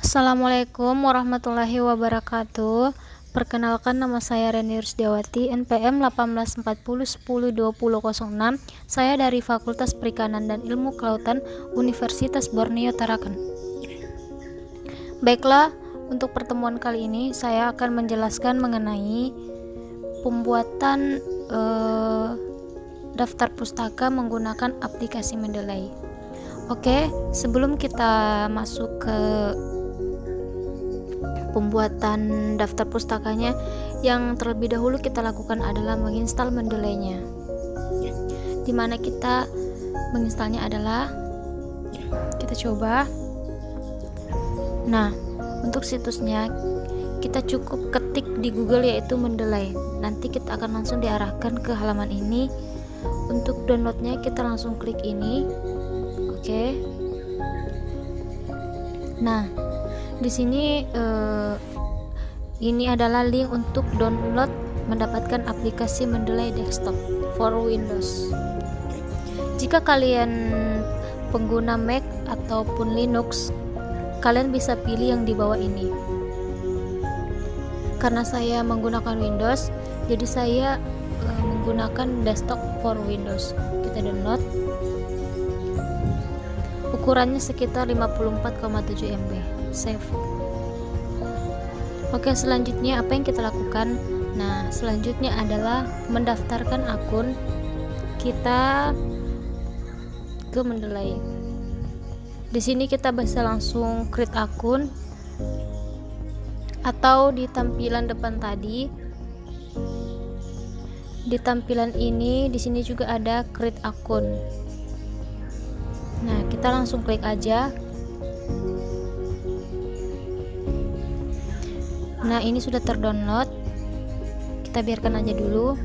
Assalamualaikum warahmatullahi wabarakatuh. Perkenalkan, nama saya Reni Rusdiawati, NPM 1840102006. Saya dari Fakultas Perikanan dan Ilmu Kelautan Universitas Borneo Tarakan. Baiklah, untuk pertemuan kali ini saya akan menjelaskan mengenai pembuatan daftar pustaka menggunakan aplikasi Mendeley. Oke, sebelum kita masuk ke pembuatan daftar pustakanya, yang terlebih dahulu kita lakukan adalah menginstal Mendeley-nya. Dimana kita menginstalnya adalah, kita coba. Nah, untuk situsnya kita cukup ketik di Google yaitu Mendeley. Nanti kita akan langsung diarahkan ke halaman ini. Untuk downloadnya kita langsung klik ini. Oke. Nah, di sini ini adalah link untuk download mendapatkan aplikasi Mendeley Desktop for Windows. Jika kalian pengguna Mac ataupun Linux, kalian bisa pilih yang di bawah ini. Karena saya menggunakan Windows, jadi saya menggunakan Desktop for Windows. Kita download. Ukurannya sekitar 54,7 MB. Save. Oke, selanjutnya apa yang kita lakukan? Nah, selanjutnya adalah mendaftarkan akun kita ke Mendeley. Di sini kita bisa langsung create akun, atau di tampilan depan tadi, di tampilan ini, di sini juga ada create akun. Nah, kita langsung klik aja. Nah, ini sudah terdownload. Kita biarkan aja dulu.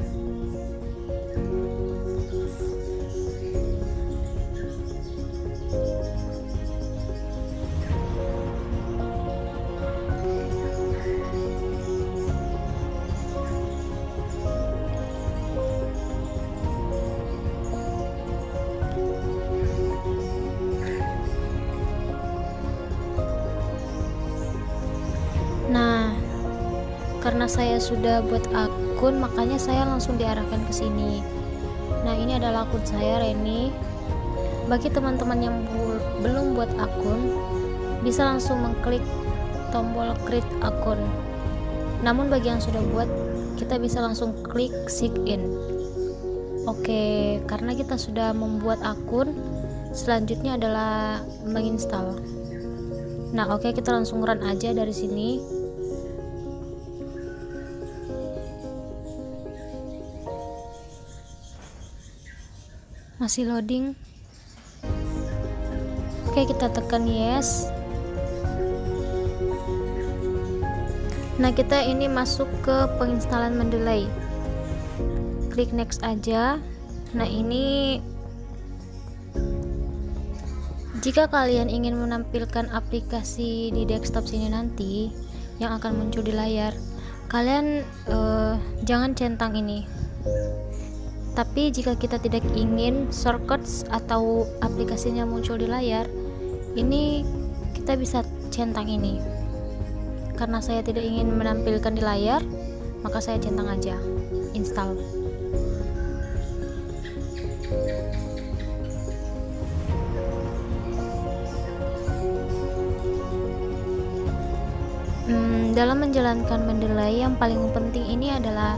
Nah, karena saya sudah buat akun, makanya saya langsung diarahkan ke sini. Nah, ini adalah akun saya, Reni. Bagi teman-teman yang belum buat akun, bisa langsung mengklik tombol create akun. Namun bagi yang sudah buat, kita bisa langsung klik sign in. Oke, karena kita sudah membuat akun, selanjutnya adalah menginstal. Nah, oke, kita langsung run aja dari sini. Masih loading. Oke, kita tekan yes. Nah, kita ini masuk ke penginstalan Mendeley. Klik next aja. Nah, ini jika kalian ingin menampilkan aplikasi di desktop sini nanti yang akan muncul di layar, kalian jangan centang ini. Tapi jika kita tidak ingin shortcuts atau aplikasinya muncul di layar, ini kita bisa centang ini. Karena saya tidak ingin menampilkan di layar, maka saya centang aja install. Dalam menjalankan Mendeley, yang paling penting ini adalah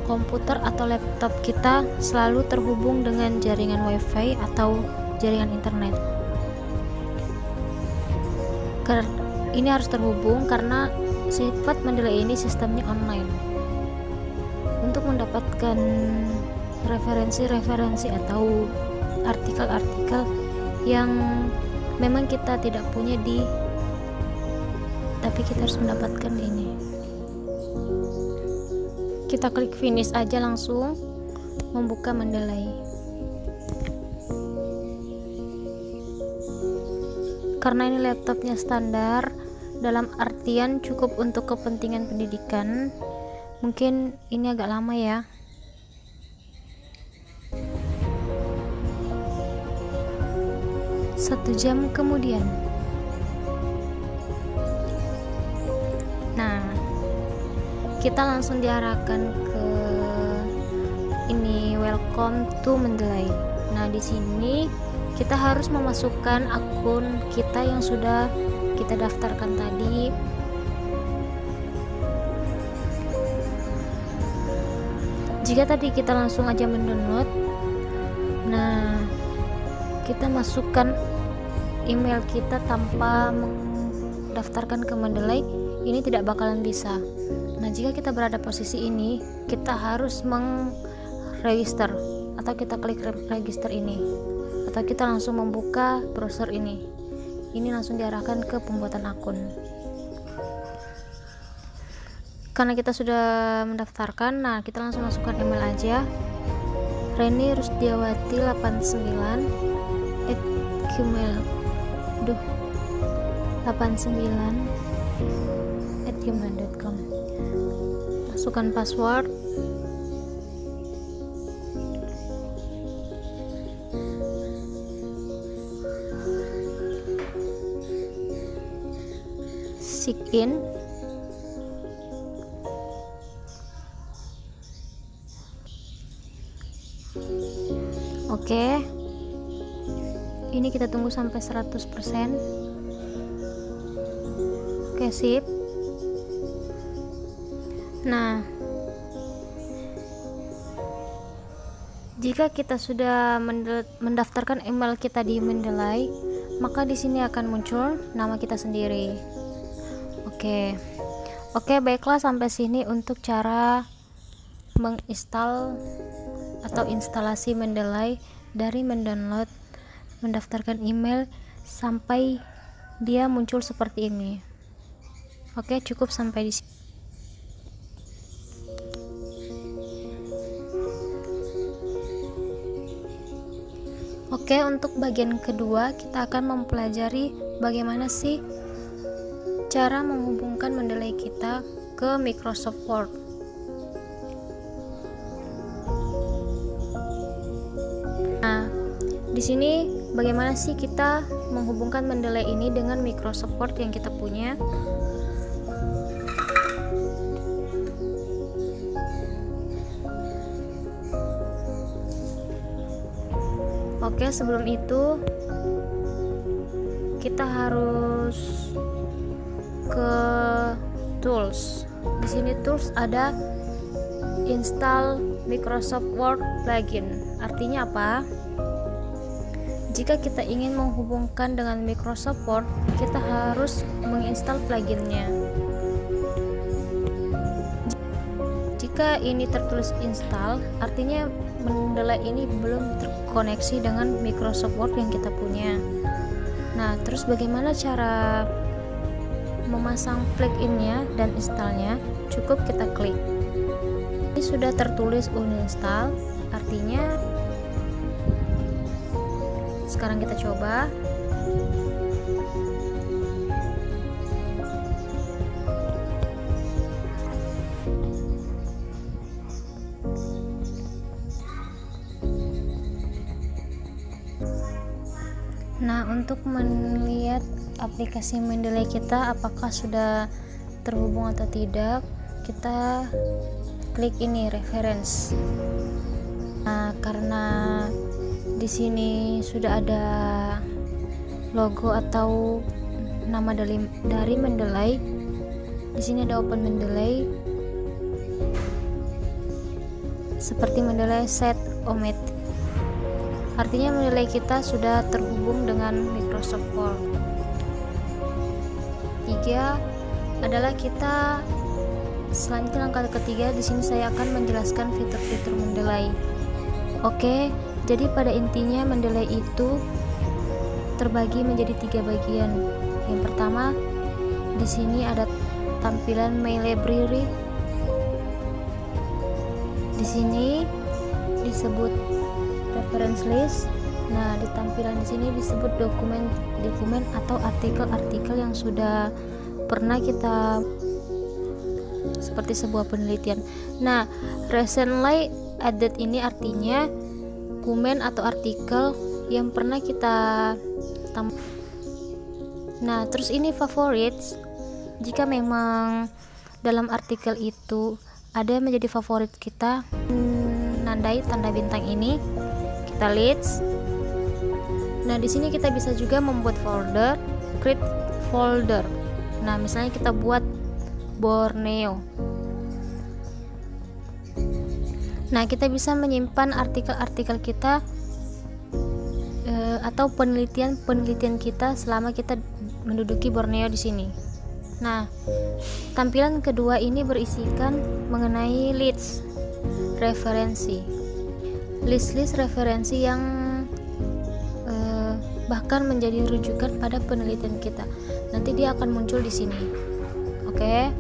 komputer atau laptop kita selalu terhubung dengan jaringan WiFi atau jaringan internet. Ini harus terhubung karena sifat Mendeley ini sistemnya online. Untuk mendapatkan referensi-referensi atau artikel-artikel yang memang kita tidak punya tapi kita harus mendapatkan ini. Kita klik finish aja, langsung membuka Mendeley. Karena ini laptopnya standar, dalam artian cukup untuk kepentingan pendidikan, mungkin ini agak lama ya. 1 jam kemudian. kita langsung diarahkan ke ini, welcome to Mendeley. Nah, di sini kita harus memasukkan akun kita yang sudah kita daftarkan tadi. Jika tadi kita langsung aja mendownload, nah kita masukkan email kita tanpa mendaftarkan ke Mendeley, ini tidak bakalan bisa. Nah, jika kita berada posisi ini, kita harus register, atau kita klik register ini, atau kita langsung membuka browser ini langsung diarahkan ke pembuatan akun. Karena kita sudah mendaftarkan, nah kita langsung masukkan email aja, Reni Rusdiawati 89@gmail.com. Masukkan password. Sign in. Oke, ini kita tunggu sampai 100%. Oke, sip. Nah, jika kita sudah mendaftarkan email kita di Mendeley, maka di sini akan muncul nama kita sendiri. Oke, baiklah, sampai sini untuk cara menginstal atau instalasi Mendeley, dari mendownload, mendaftarkan email sampai dia muncul seperti ini. Oke, cukup sampai di sini. Oke, untuk bagian kedua kita akan mempelajari bagaimana sih cara menghubungkan Mendeley kita ke Microsoft Word. Nah, di sini bagaimana sih kita menghubungkan Mendeley ini dengan Microsoft Word yang kita punya? Oke, sebelum itu kita harus ke tools. Di sini tools ada install Microsoft Word plugin. Artinya apa? Jika kita ingin menghubungkan dengan Microsoft Word, kita harus menginstal pluginnya. Jika ini tertulis install, artinya Mendeley ini belum terkoneksi dengan Microsoft Word yang kita punya. Nah, terus bagaimana cara memasang pluginnya dan installnya? Cukup kita klik. Ini sudah tertulis uninstall, artinya sekarang kita coba. Nah, untuk melihat aplikasi Mendeley kita apakah sudah terhubung atau tidak, kita klik ini reference. Nah, karena di sini sudah ada logo atau nama dari Mendeley, di sini ada Open Mendeley, seperti Mendeley Set Omet. Artinya Mendeley kita sudah terhubung dengan Microsoft Word. 3 adalah kita selanjutnya langkah ketiga. Di sini saya akan menjelaskan fitur-fitur Mendeley. Oke, jadi pada intinya Mendeley itu terbagi menjadi 3 bagian. Yang pertama, di sini ada tampilan My Library. Di sini disebut reference list. Nah, di tampilan di sini disebut dokumen atau artikel-artikel yang sudah pernah kita, seperti sebuah penelitian. Nah, recently added ini artinya dokumen atau artikel yang pernah kita Nah, terus ini favorites. Jika memang dalam artikel itu ada yang menjadi favorit kita, nandai tanda bintang ini, kita list. Nah, di sini kita bisa juga membuat folder, create folder. Nah, misalnya kita buat Borneo. Nah, kita bisa menyimpan artikel-artikel kita atau penelitian kita selama kita menduduki Borneo di sini. Nah, tampilan kedua ini berisikan mengenai list referensi, list referensi yang bahkan menjadi rujukan pada penelitian kita. Nanti dia akan muncul di sini. Oke.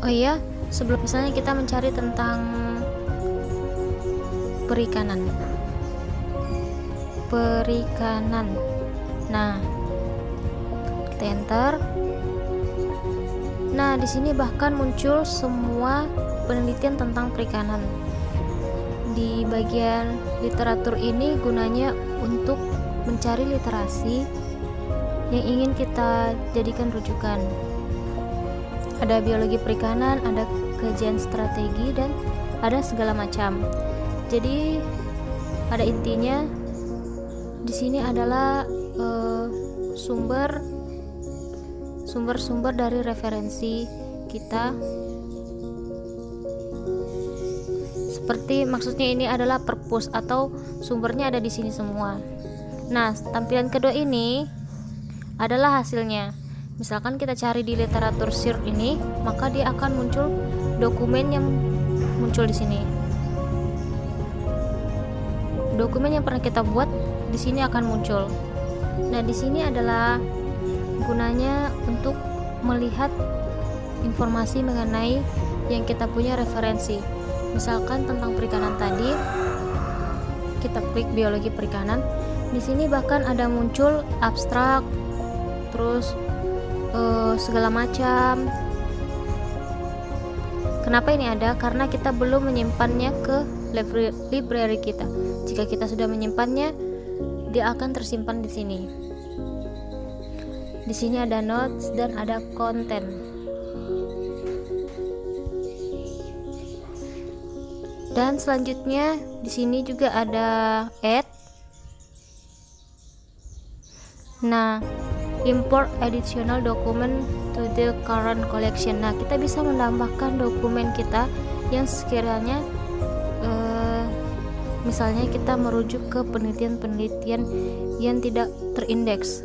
Oh iya, sebelum misalnya kita mencari tentang perikanan. Nah, kita enter. Nah, di sini bahkan muncul semua penelitian tentang perikanan. Di bagian literatur ini gunanya untuk mencari literasi yang ingin kita jadikan rujukan. Ada biologi perikanan, ada kajian strategi, dan ada segala macam. Jadi pada intinya di sini adalah sumber-sumber dari referensi kita. Seperti maksudnya ini adalah purpose atau sumbernya ada di sini semua. Nah, tampilan kedua ini adalah hasilnya. Misalkan kita cari di literatur search ini, maka dia akan muncul dokumen yang muncul di sini. Dokumen yang pernah kita buat di sini akan muncul. Nah, di sini adalah gunanya untuk melihat informasi mengenai yang kita punya referensi. Misalkan tentang perikanan tadi, kita klik biologi perikanan. Di sini bahkan ada muncul abstrak, terus segala macam. Kenapa ini ada? Karena kita belum menyimpannya ke library kita. Jika kita sudah menyimpannya, dia akan tersimpan di sini. Di sini ada notes dan ada konten. Dan selanjutnya di sini juga ada add. Nah, import additional document to the current collection. Nah, kita bisa menambahkan dokumen kita yang sekiranya misalnya kita merujuk ke penelitian-penelitian yang tidak terindeks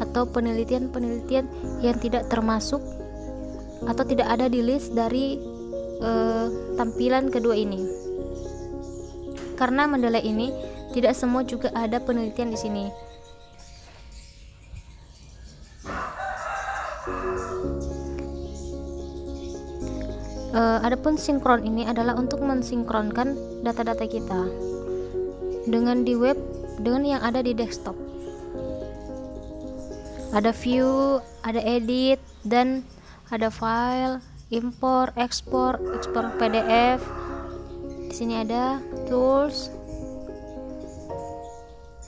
atau penelitian-penelitian yang tidak termasuk atau tidak ada di list dari tampilan kedua ini. Karena Mendeley ini tidak semua juga ada penelitian di sini. Adapun sinkron ini adalah untuk mensinkronkan data-data kita dengan di web dengan yang ada di desktop. Ada view, ada edit, dan ada file, import, ekspor PDF. Di sini ada tools.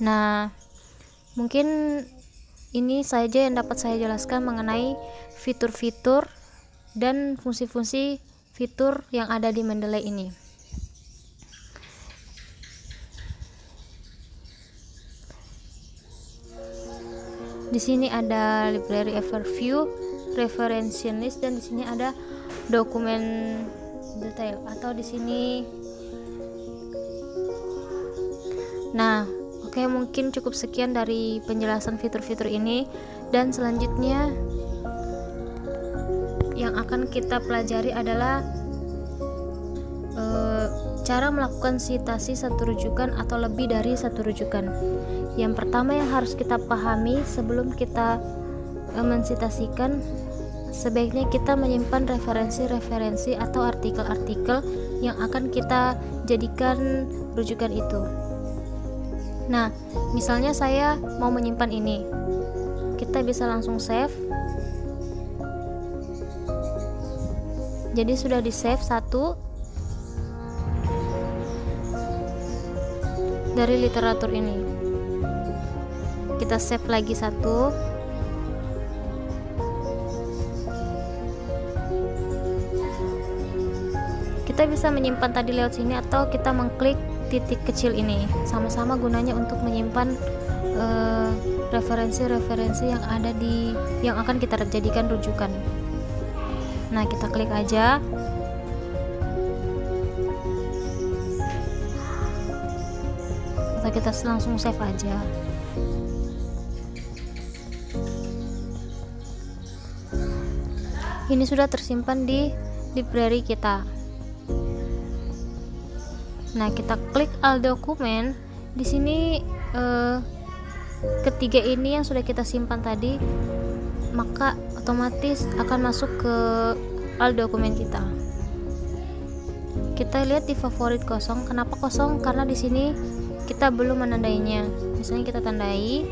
Nah, mungkin ini saja yang dapat saya jelaskan mengenai fitur-fitur dan fungsi-fungsi fitur yang ada di Mendeley ini. Di sini ada library overview, referential list, dan di sini ada dokumen detail atau di sini. Nah, oke, mungkin cukup sekian dari penjelasan fitur-fitur ini, dan selanjutnya yang akan kita pelajari adalah cara melakukan sitasi satu rujukan atau lebih dari satu rujukan. Yang pertama yang harus kita pahami sebelum kita mensitasikan, sebaiknya kita menyimpan referensi-referensi atau artikel-artikel yang akan kita jadikan rujukan itu. Nah, misalnya saya mau menyimpan ini, kita bisa langsung save. Jadi sudah di save satu dari literatur ini. Kita save lagi satu. kita bisa menyimpan tadi lewat sini, atau kita mengklik titik kecil ini. Sama-sama gunanya untuk menyimpan referensi-referensi yang ada yang akan kita jadikan rujukan. Nah, kita klik aja. Atau kita langsung save aja. Ini sudah tersimpan di library kita. Nah, kita klik all dokumen. Di sini ketiga ini yang sudah kita simpan tadi, maka otomatis akan masuk ke all dokumen kita. Kita lihat di favorit kosong. Kenapa kosong? Karena di sini kita belum menandainya. Misalnya kita tandai.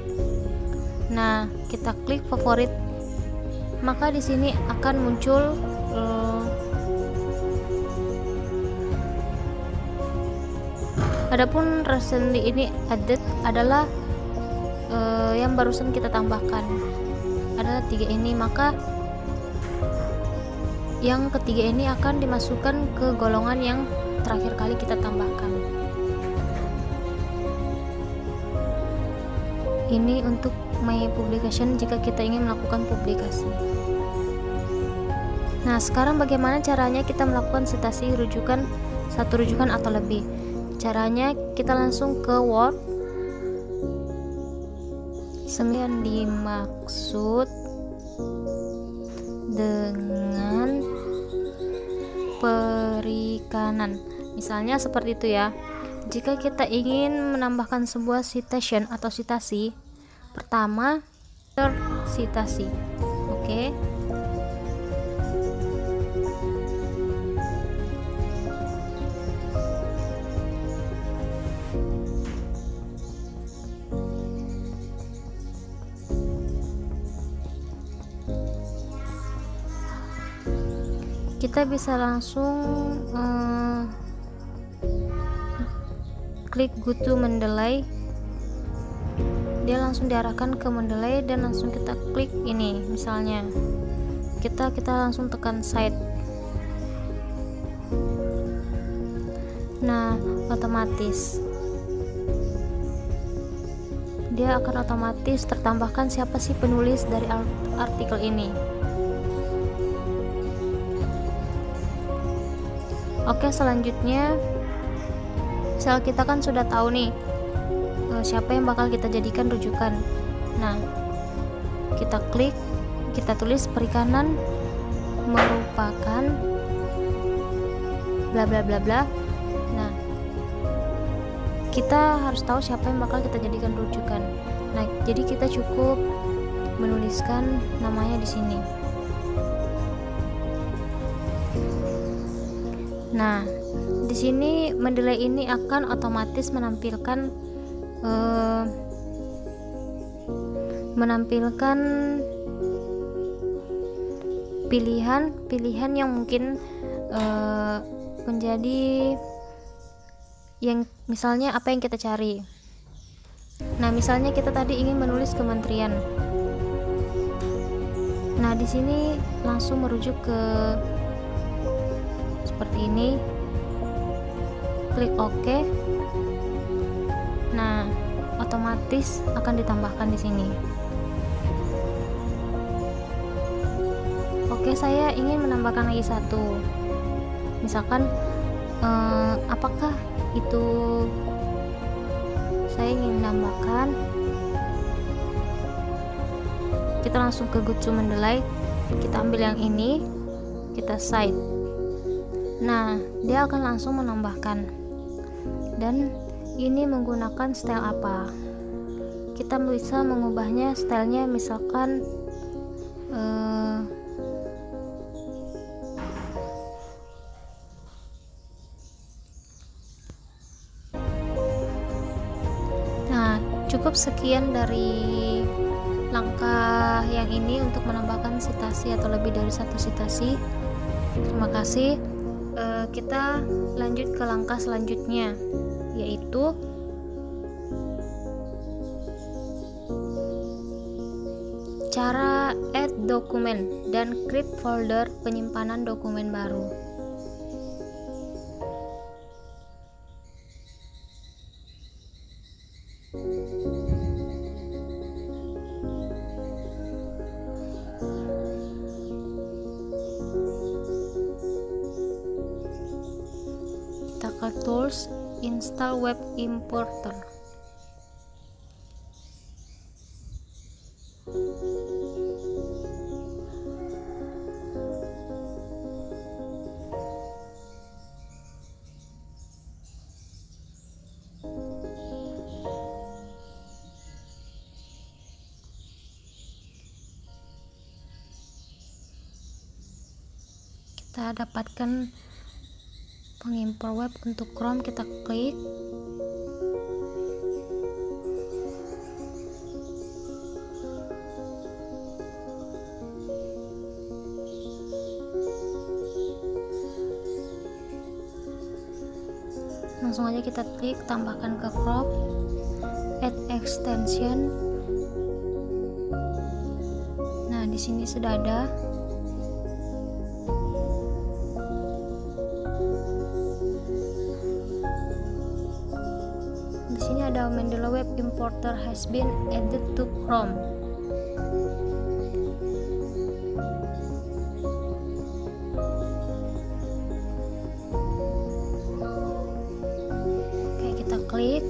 Nah, kita klik favorit, maka di sini akan muncul adapun recently ini added adalah yang barusan kita tambahkan adalah 3 ini, maka yang ketiga ini akan dimasukkan ke golongan yang terakhir kali kita tambahkan. Ini untuk my publication jika kita ingin melakukan publikasi. Nah, sekarang bagaimana caranya kita melakukan sitasi rujukan, satu rujukan atau lebih? Caranya kita langsung ke Word. Yang dimaksud dengan perikanan, misalnya seperti itu ya. Jika kita ingin menambahkan sebuah citation atau citasi, pertama citasi, oke. Kita bisa langsung klik go to Mendeley, dia langsung diarahkan ke Mendeley, dan langsung kita klik ini. Misalnya kita langsung tekan cite. Nah, otomatis dia akan otomatis tertambahkan siapa sih penulis dari artikel ini. Oke, selanjutnya misal kita kan sudah tahu nih siapa yang bakal kita jadikan rujukan. Nah, kita klik, kita tulis perikanan merupakan bla bla bla bla. Nah, kita harus tahu siapa yang bakal kita jadikan rujukan. Nah, jadi kita cukup menuliskan namanya di sini. Nah, di sini Mendeley ini akan otomatis menampilkan pilihan yang mungkin menjadi yang misalnya apa yang kita cari. Nah, misalnya kita tadi ingin menulis kementerian. Nah, di sini langsung merujuk ke seperti ini, klik OK. Nah, otomatis akan ditambahkan di sini. Oke, saya ingin menambahkan lagi satu. Misalkan apakah itu saya ingin menambahkan, kita langsung ke go to Mendeley, kita ambil yang ini, kita cite. Nah, dia akan langsung menambahkan. Dan ini menggunakan style apa? Kita bisa mengubahnya stylenya, misalkan nah, cukup sekian dari langkah yang ini untuk menambahkan citasi atau lebih dari satu citasi. Terima kasih. Kita lanjut ke langkah selanjutnya, yaitu cara add dokumen dan create folder penyimpanan dokumen baru. ke tools, install web importer. Kita dapatkan pengimpor web untuk Chrome, kita klik. Langsung aja kita klik, tambahkan ke Chrome, add extension. Nah, di sini sudah ada. Di sini ada Mendeley Web Importer has been added to Chrome. Oke, kita klik.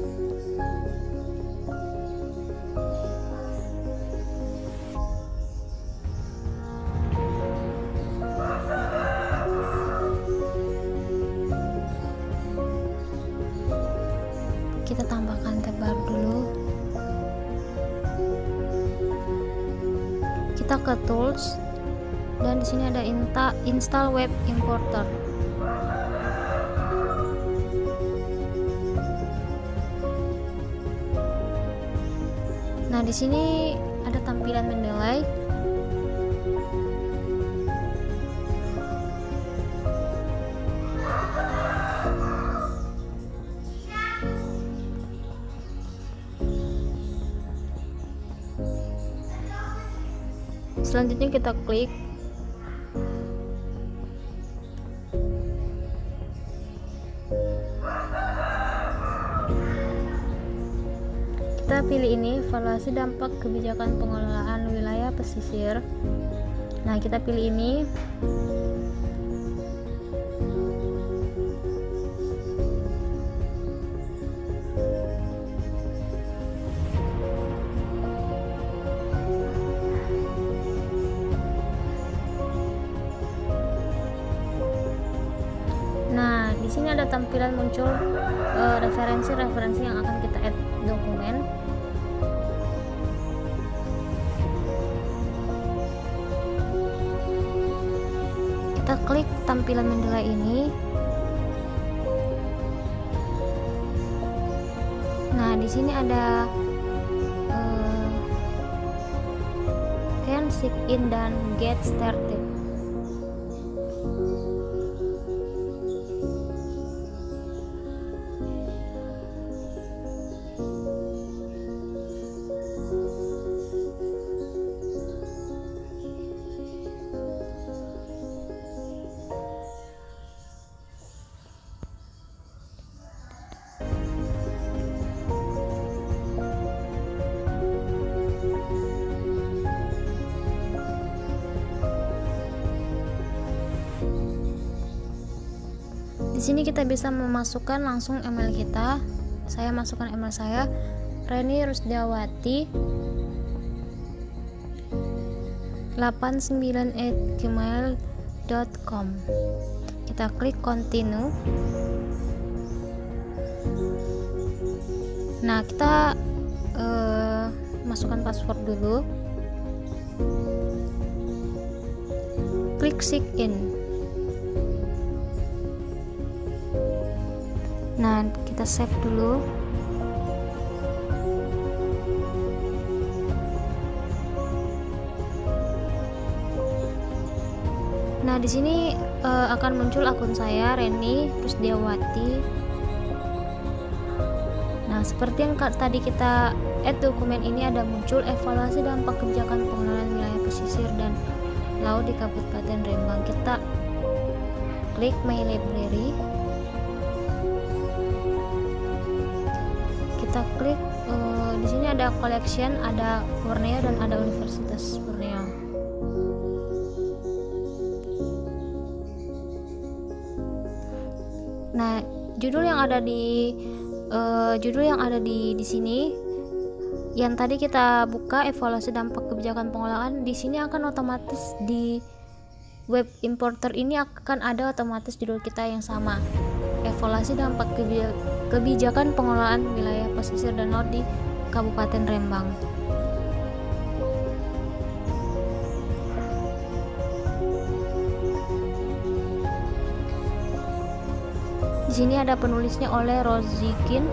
Kita tambahkan tab baru dulu. Kita ke tools dan di sini ada install web importer. Nah, di sini ada tampilan Mendeley. Selanjutnya kita klik. Kita pilih ini, evaluasi dampak kebijakan pengelolaan wilayah pesisir. Nah, kita pilih ini. Nah, di sini ada tampilan muncul referensi-referensi yang akan kita add dokumen. Kita klik tampilan Mendeley ini. Nah, di sini ada sign in dan get started. Di sini kita bisa memasukkan langsung email kita. Saya masukkan email saya, Reni_Rusdiawati 89@gmail.com. Kita klik continue. Nah, kita masukkan password dulu. Klik sign in. Nah, kita save dulu. Nah, di sini akan muncul akun saya, Reni_Rusdiawati. Nah, seperti yang tadi kita add dokumen ini, ada muncul evaluasi dampak kebijakan pengelolaan wilayah pesisir dan laut di Kabupaten Rembang. Kita klik My Library. Kita klik di sini ada collection, ada Borneo dan ada Universitas Borneo. Nah, judul yang ada di sini yang tadi kita buka, evaluasi dampak kebijakan pengelolaan, di sini akan otomatis di web importer ini akan ada otomatis judul kita yang sama, evaluasi dampak kebijakan pengelolaan wilayah pesisir dan laut di Kabupaten Rembang. Di sini ada penulisnya oleh Rozikin,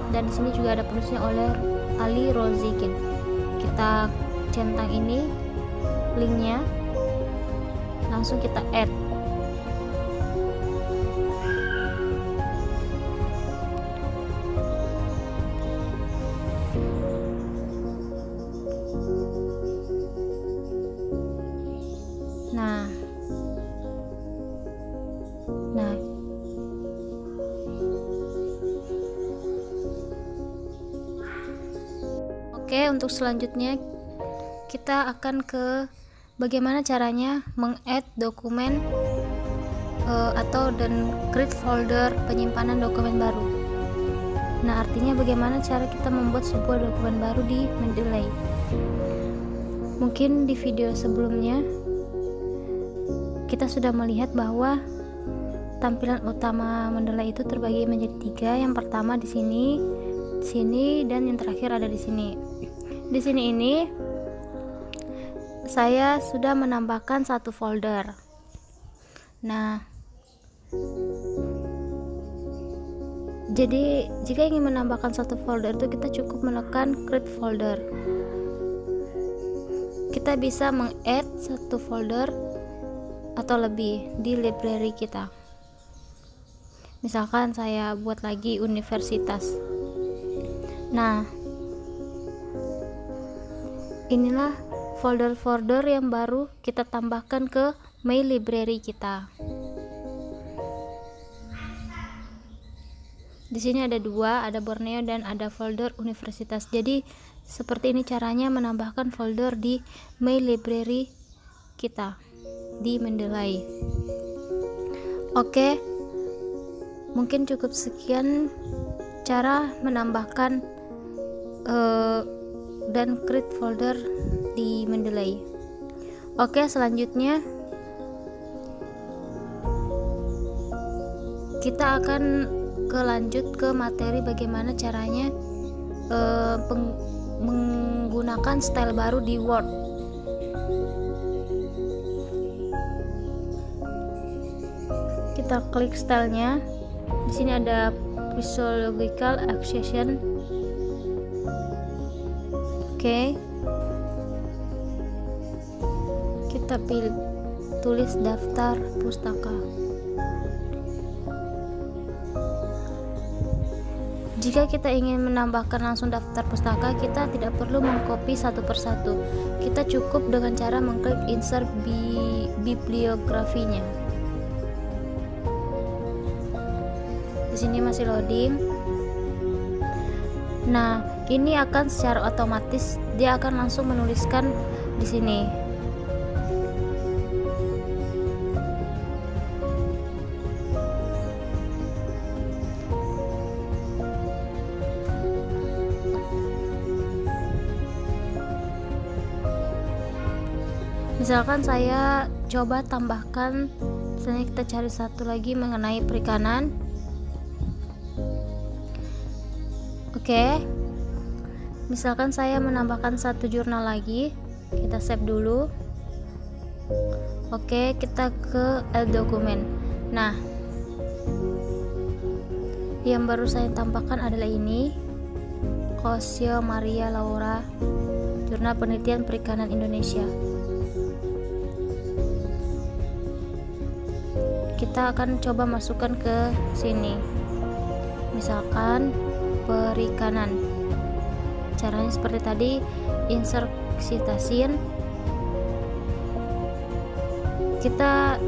dan di sini juga ada penulisnya oleh Ali Rozikin. Kita centang ini linknya, langsung kita add. Nah oke, untuk selanjutnya kita akan ke bagaimana caranya meng-add dokumen dan create folder penyimpanan dokumen baru. Nah, artinya bagaimana cara kita membuat sebuah dokumen baru di Mendeley. Mungkin di video sebelumnya kita sudah melihat bahwa tampilan utama Mendeley itu terbagi menjadi 3. Yang pertama di sini, dan yang terakhir ada di sini. Di sini ini saya sudah menambahkan satu folder. Nah, jadi jika ingin menambahkan satu folder itu kita cukup menekan create folder. Kita bisa meng-add satu folder atau lebih di library kita. Misalkan saya buat lagi universitas. Nah, inilah folder-folder yang baru kita tambahkan ke My Library kita. Di sini ada 2, ada Borneo dan ada folder universitas. Jadi seperti ini caranya menambahkan folder di My Library kita di Mendeley. Oke, mungkin cukup sekian cara menambahkan dan create folder di Mendeley. Oke, selanjutnya kita akan lanjut ke materi bagaimana caranya menggunakan style baru di Word. Kita klik stylenya. Di sini ada physiological accession. Oke. Kita tulis daftar pustaka. Jika kita ingin menambahkan langsung daftar pustaka, kita tidak perlu mengcopy satu persatu. Kita cukup dengan cara mengklik insert bibliografinya. Di sini masih loading. Nah, ini akan secara otomatis dia akan langsung menuliskan di sini. Misalkan saya coba tambahkan, misalnya kita cari satu lagi mengenai perikanan. Oke, misalkan saya menambahkan satu jurnal lagi, kita save dulu. Oke, kita ke dokumen. Nah, yang baru saya tambahkan adalah ini, Cosio Maria Laura, Jurnal Penelitian Perikanan Indonesia. Kita akan coba masukkan ke sini, misalkan perikanan. Caranya seperti tadi, insert citasin. Kita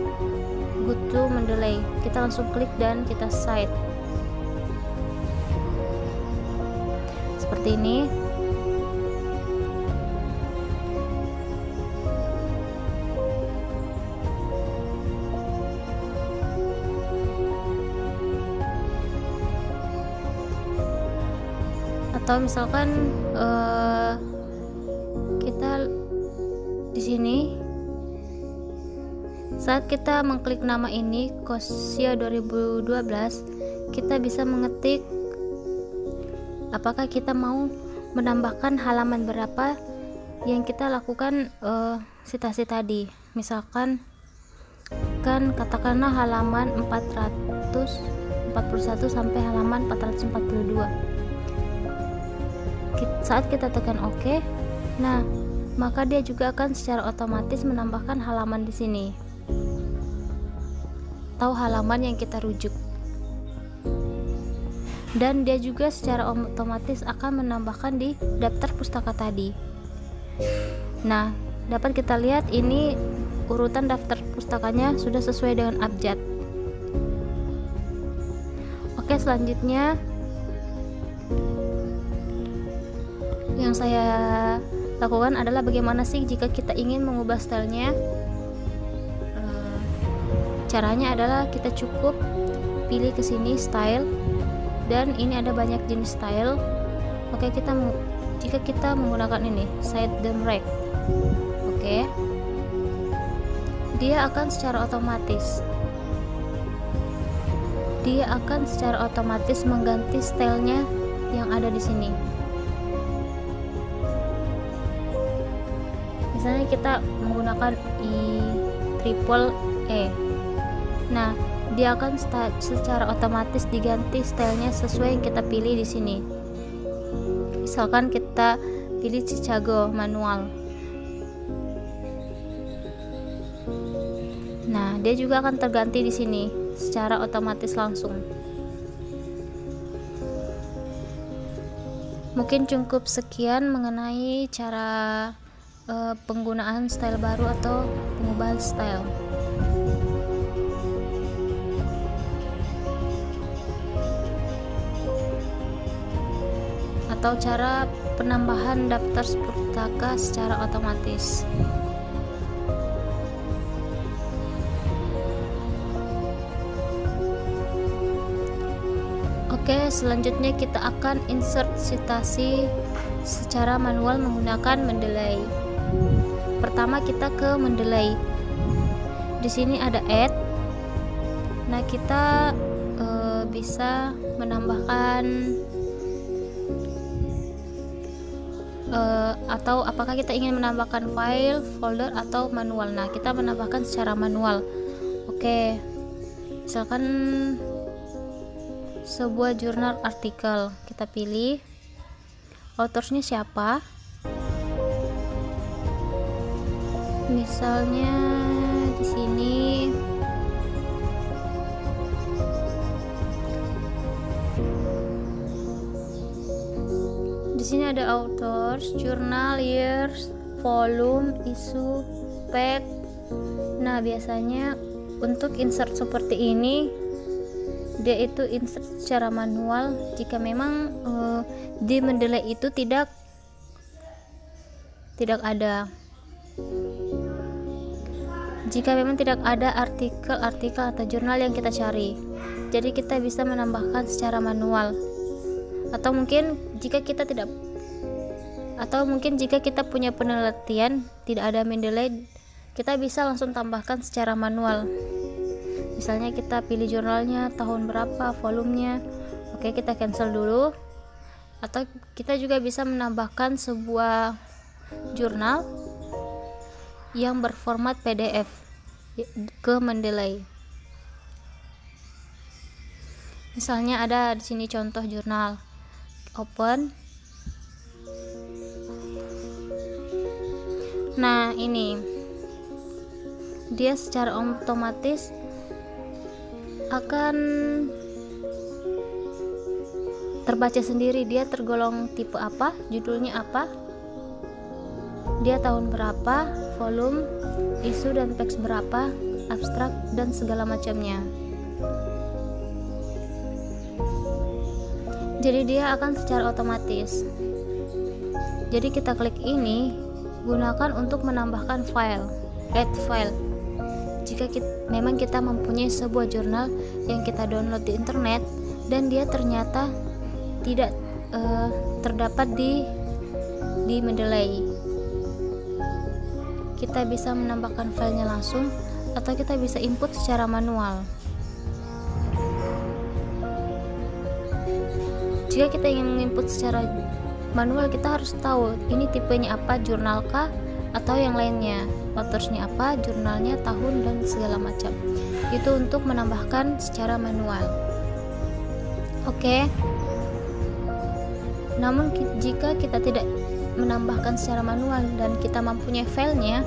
go to Mendeley, kita langsung klik dan kita cite seperti ini. Atau misalkan kita di sini saat kita mengklik nama ini Kosia 2012, kita bisa mengetik apakah kita mau menambahkan halaman berapa yang kita lakukan citasi tadi. Misalkan kan katakanlah halaman 441 sampai halaman 442. Saat kita tekan OK, nah maka dia juga akan secara otomatis menambahkan halaman di sini atau halaman yang kita rujuk, dan dia juga secara otomatis akan menambahkan di daftar pustaka tadi. Nah, dapat kita lihat ini urutan daftar pustakanya sudah sesuai dengan abjad. Oke, selanjutnya yang saya lakukan adalah bagaimana sih jika kita ingin mengubah stylenya. Caranya adalah kita cukup pilih ke sini style, dan ini ada banyak jenis style. Oke, jika kita menggunakan ini side dan right, oke, dia akan secara otomatis mengganti stylenya yang ada di sini. Misalnya kita menggunakan I-triple-E, nah dia akan secara otomatis diganti stylenya sesuai yang kita pilih di sini. Misalkan kita pilih Chicago manual, nah dia juga akan terganti di sini secara otomatis langsung. Mungkin cukup sekian mengenai cara penggunaan style baru atau pengubahan style. Atau cara penambahan daftar pustaka secara otomatis. Oke, selanjutnya kita akan insert citasi secara manual menggunakan Mendeley. Pertama kita ke Mendeley. Di sini ada add. Nah, kita bisa menambahkan atau apakah kita ingin menambahkan file, folder, atau manual. Nah, kita menambahkan secara manual. Oke, misalkan sebuah jurnal artikel, kita pilih autorsnya siapa, misalnya di sini ada authors, jurnal, years, volume, issue, page. Nah, biasanya untuk insert seperti ini dia itu insert secara manual jika memang di Mendeley itu tidak ada. Jika memang tidak ada artikel atau jurnal yang kita cari, jadi kita bisa menambahkan secara manual. Atau mungkin jika kita punya penelitian tidak ada Mendeley, kita bisa langsung tambahkan secara manual. Misalnya kita pilih jurnalnya, tahun berapa, volumenya. Oke, kita cancel dulu. Atau kita juga bisa menambahkan sebuah jurnal yang berformat PDF ke Mendeley. Misalnya ada di sini contoh jurnal. Open. Nah, ini dia secara otomatis akan terbaca sendiri, dia tergolong tipe apa, judulnya apa, dia tahun berapa, volume, isu dan teks berapa, abstrak, dan segala macamnya. Jadi dia akan secara otomatis. Jadi kita klik ini, gunakan untuk menambahkan file, add file. Jika memang kita mempunyai sebuah jurnal yang kita download di internet dan dia ternyata tidak terdapat di Mendeley. Kita bisa menambahkan filenya langsung atau kita bisa input secara manual. Jika kita ingin menginput secara manual, kita harus tahu ini tipenya apa, jurnal kah atau yang lainnya, autorsnya apa, jurnalnya, tahun, dan segala macam. Itu untuk menambahkan secara manual. Oke. Namun jika kita tidak menambahkan secara manual dan kita mempunyai filenya,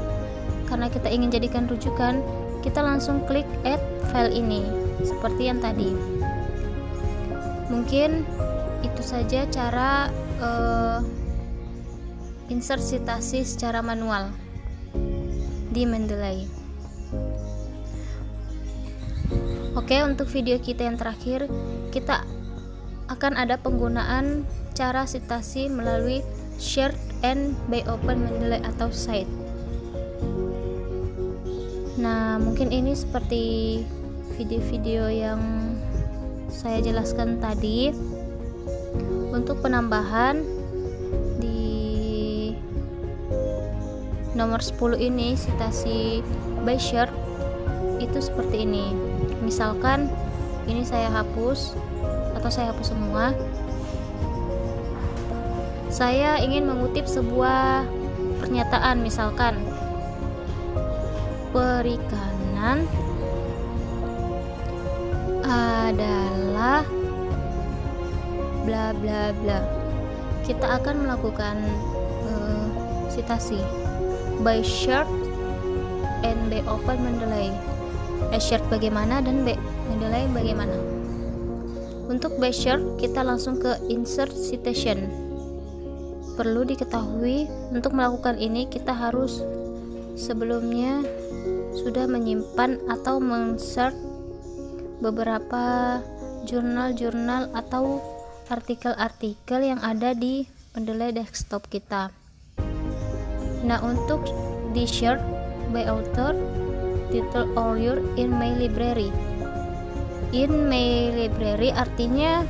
karena kita ingin jadikan rujukan, kita langsung klik add file ini seperti yang tadi. Mungkin itu saja cara insert citasi secara manual di Mendeley. Oke, untuk video kita yang terakhir, kita akan ada penggunaan cara citasi melalui shared and by open Mendeley atau site. Nah, mungkin ini seperti video-video yang saya jelaskan tadi. Untuk penambahan di nomor 10 ini, citasi by shared itu seperti ini. Misalkan ini saya hapus atau saya hapus semua. Saya ingin mengutip sebuah pernyataan, misalkan perikanan adalah bla bla bla. Kita akan melakukan citasi by shared and by open Mendeley. Shared bagaimana dan by Mendeley bagaimana. Untuk by shared, kita langsung ke insert citation. Perlu diketahui, untuk melakukan ini kita harus sebelumnya sudah menyimpan atau men-search beberapa jurnal-jurnal atau artikel-artikel yang ada di Mendeley desktop kita. Nah, untuk di share by author, title or your in my library. In my library artinya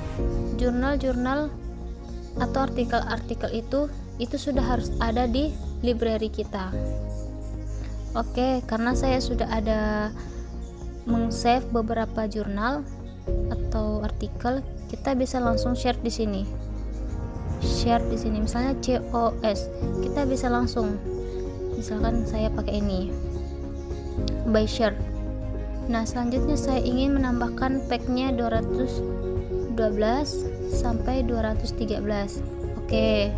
jurnal-jurnal atau artikel-artikel itu sudah harus ada di library kita. Oke, karena saya sudah ada meng-save beberapa jurnal atau artikel, kita bisa langsung share di sini. Share di sini, misalnya COS, kita bisa langsung, misalkan saya pakai ini by share. Nah, selanjutnya saya ingin menambahkan packnya 212 sampai 213. Oke.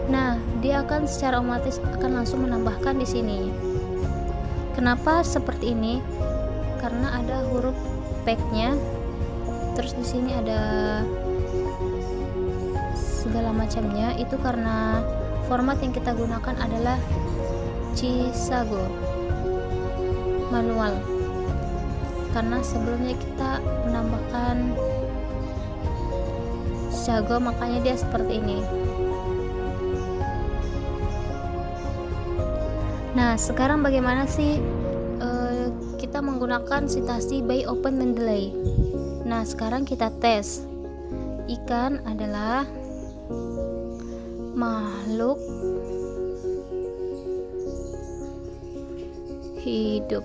Nah, dia akan secara otomatis akan langsung menambahkan di sini. Kenapa seperti ini? Karena ada huruf packnya, terus di sini ada segala macamnya. Itu karena format yang kita gunakan adalah Chisago manual. Karena sebelumnya kita menambahkan Chisago, makanya dia seperti ini. Nah, sekarang bagaimana sih kita menggunakan citasi by open Mendeley? Nah, sekarang kita tes. Ikan adalah makhluk hidup.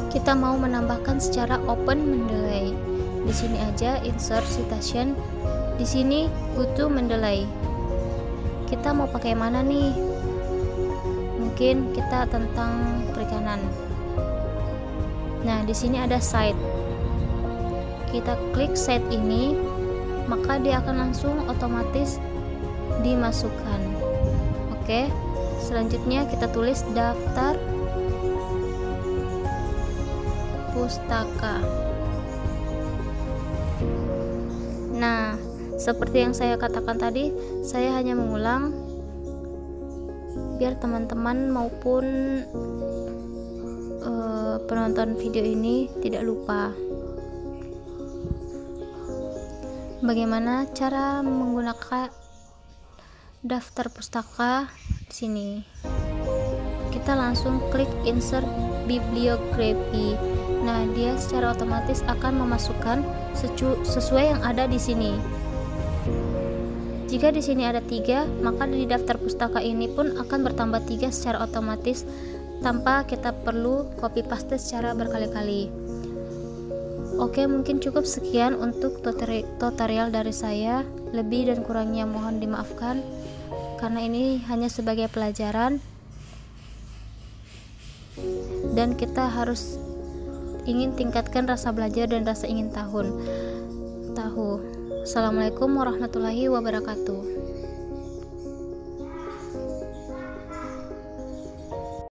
Kita mau menambahkan secara open Mendeley. Di sini aja insert citation. Di sini go to Mendeley. Kita mau pakai mana nih? Mungkin kita tentang perikanan. Nah, di sini ada site. Kita klik site ini, maka dia akan langsung otomatis dimasukkan. Oke. Selanjutnya kita tulis daftar pustaka. Nah, seperti yang saya katakan tadi, saya hanya mengulang biar teman-teman maupun penonton video ini tidak lupa. Bagaimana cara menggunakan daftar pustaka di sini? kita langsung klik insert bibliography. Nah, dia secara otomatis akan memasukkan sesuai yang ada di sini. Jika di sini ada 3, maka di daftar pustaka ini pun akan bertambah 3 secara otomatis tanpa kita perlu copy paste secara berkali-kali. Oke, mungkin cukup sekian untuk tutorial dari saya. Lebih dan kurangnya mohon dimaafkan, karena ini hanya sebagai pelajaran dan kita harus ingin tingkatkan rasa belajar dan rasa ingin tahu. Assalamualaikum warahmatullahi wabarakatuh.